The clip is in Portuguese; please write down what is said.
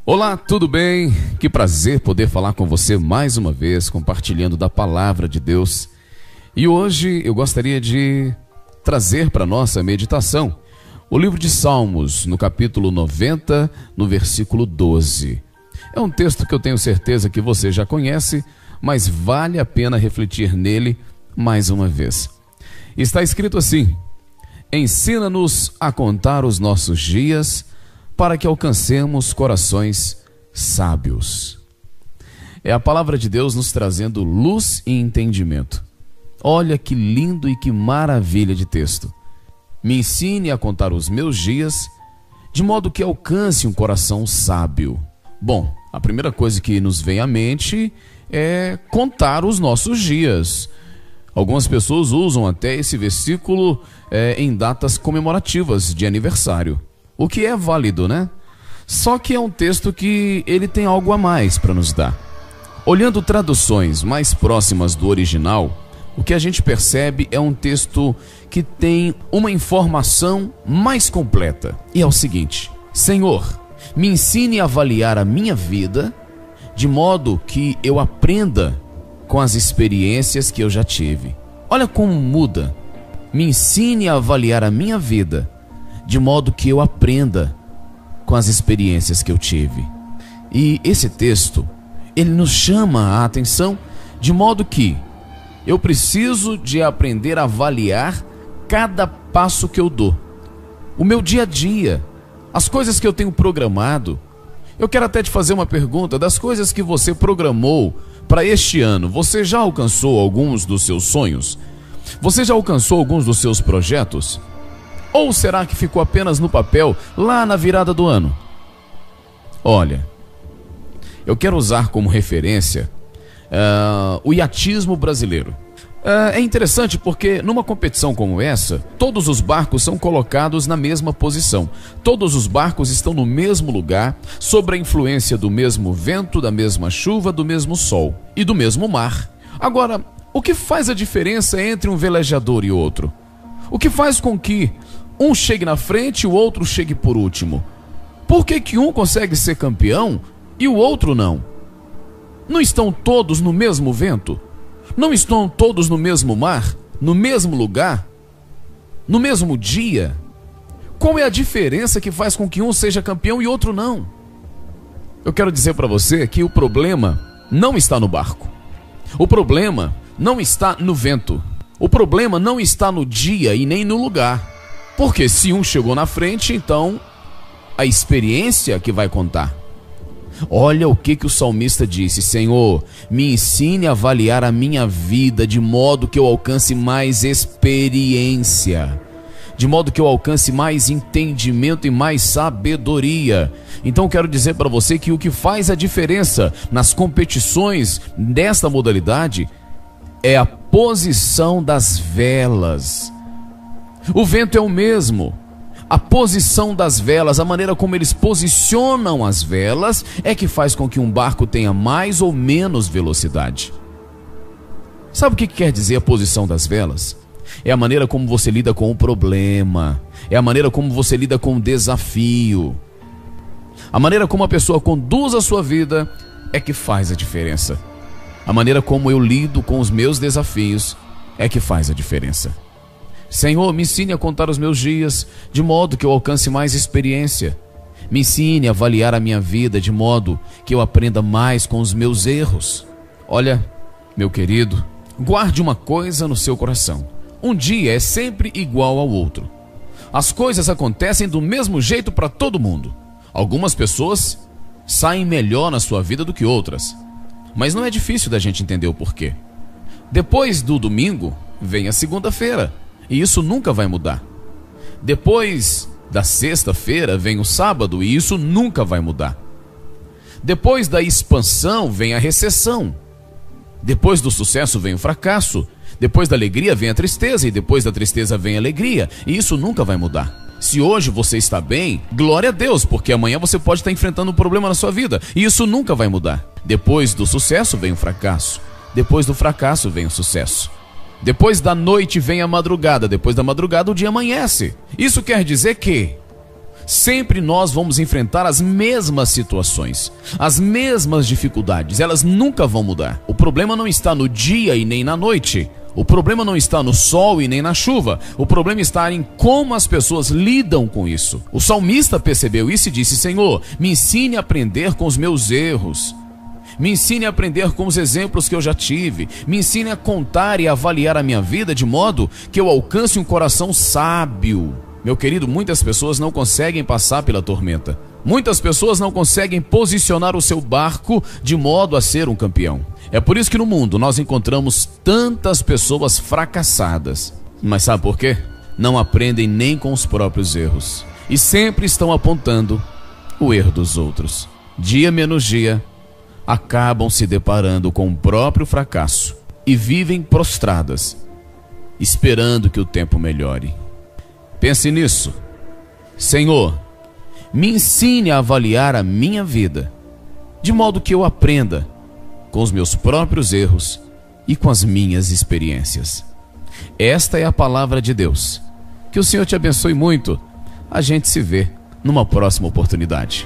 Olá, tudo bem? Que prazer poder falar com você mais uma vez, compartilhando da palavra de Deus. E hoje eu gostaria de trazer para nossa meditação o livro de Salmos, no capítulo 90, no versículo 12. É um texto que eu tenho certeza que você já conhece, mas vale a pena refletir nele mais uma vez. Está escrito assim: ensina-nos a contar os nossos dias, para que alcancemos corações sábios. É a palavra de Deus nos trazendo luz e entendimento. Olha que lindo e que maravilha de texto. Me ensine a contar os meus dias, de modo que alcance um coração sábio. Bom, a primeira coisa que nos vem à mente é contar os nossos dias. Algumas pessoas usam até esse versículo em datas comemorativas de aniversário. O que é válido, né? Só que é um texto que ele tem algo a mais para nos dar. Olhando traduções mais próximas do original, o que a gente percebe é um texto que tem uma informação mais completa. E é o seguinte: Senhor, me ensine a avaliar a minha vida, de modo que eu aprenda com as experiências que eu já tive. Olha como muda. Me ensine a avaliar a minha vida, de modo que eu aprenda com as experiências que eu tive. E esse texto, ele nos chama a atenção, de modo que eu preciso de aprender a avaliar cada passo que eu dou. O meu dia a dia, as coisas que eu tenho programado. Eu quero até te fazer uma pergunta: das coisas que você programou para este ano, você já alcançou alguns dos seus sonhos? Você já alcançou alguns dos seus projetos? Ou será que ficou apenas no papel lá na virada do ano? Olha, eu quero usar como referência o iatismo brasileiro. É interessante porque numa competição como essa, todos os barcos são colocados na mesma posição. Todos os barcos estão no mesmo lugar, sob a influência do mesmo vento, da mesma chuva, do mesmo sol e do mesmo mar. Agora, o que faz a diferença entre um velejador e outro? O que faz com que um chegue na frente e o outro chegue por último? Por que um consegue ser campeão e o outro não? Não estão todos no mesmo vento? Não estão todos no mesmo mar? No mesmo lugar? No mesmo dia? Qual é a diferença que faz com que um seja campeão e outro não? Eu quero dizer para você que o problema não está no barco. O problema não está no vento. O problema não está no dia e nem no lugar. Porque se um chegou na frente, então a experiência que vai contar. Olha o que o salmista disse: Senhor, me ensine a avaliar a minha vida, de modo que eu alcance mais experiência, de modo que eu alcance mais entendimento e mais sabedoria. Então quero dizer para você que o que faz a diferença nas competições desta modalidade é a posição das velas. O vento é o mesmo. A posição das velas, a maneira como eles posicionam as velas, é que faz com que um barco tenha mais ou menos velocidade. Sabe o que quer dizer a posição das velas? É a maneira como você lida com o problema. É a maneira como você lida com o desafio. A maneira como a pessoa conduz a sua vida é que faz a diferença. A maneira como eu lido com os meus desafios é que faz a diferença. Senhor, me ensine a contar os meus dias, de modo que eu alcance mais experiência. Me ensine a avaliar a minha vida, de modo que eu aprenda mais com os meus erros. Olha, meu querido, guarde uma coisa no seu coração: um dia é sempre igual ao outro. As coisas acontecem do mesmo jeito para todo mundo. Algumas pessoas saem melhor na sua vida do que outras, mas não é difícil da gente entender o porquê. Depois do domingo, vem a segunda-feira. E isso nunca vai mudar. Depois da sexta-feira vem o sábado, e isso nunca vai mudar. Depois da expansão vem a recessão. Depois do sucesso vem o fracasso. Depois da alegria vem a tristeza, e depois da tristeza vem a alegria, e isso nunca vai mudar. Se hoje você está bem, glória a Deus, porque amanhã você pode estar enfrentando um problema na sua vida, e isso nunca vai mudar. Depois do sucesso vem o fracasso. Depois do fracasso vem o sucesso. Depois da noite vem a madrugada, depois da madrugada o dia amanhece. Isso quer dizer que Sempre nós vamos enfrentar as mesmas situações, as mesmas dificuldades, elas nunca vão mudar. O problema não está no dia e nem na noite. O problema não está no sol e nem na chuva. O problema está em como as pessoas lidam com isso. O salmista percebeu isso e disse: Senhor, me ensine a aprender com os meus erros. Me ensine a aprender com os exemplos que eu já tive. Me ensine a contar e avaliar a minha vida de modo que eu alcance um coração sábio. Meu querido, muitas pessoas não conseguem passar pela tormenta. Muitas pessoas não conseguem posicionar o seu barco de modo a ser um campeão. É por isso que no mundo nós encontramos tantas pessoas fracassadas. Mas sabe por quê? Não aprendem nem com os próprios erros. E sempre estão apontando o erro dos outros. Dia menos dia, acabam se deparando com o próprio fracasso e vivem prostradas, esperando que o tempo melhore. Pense nisso. Senhor, me ensine a avaliar a minha vida, de modo que eu aprenda com os meus próprios erros e com as minhas experiências. Esta é a palavra de Deus. Que o Senhor te abençoe muito. A gente se vê numa próxima oportunidade.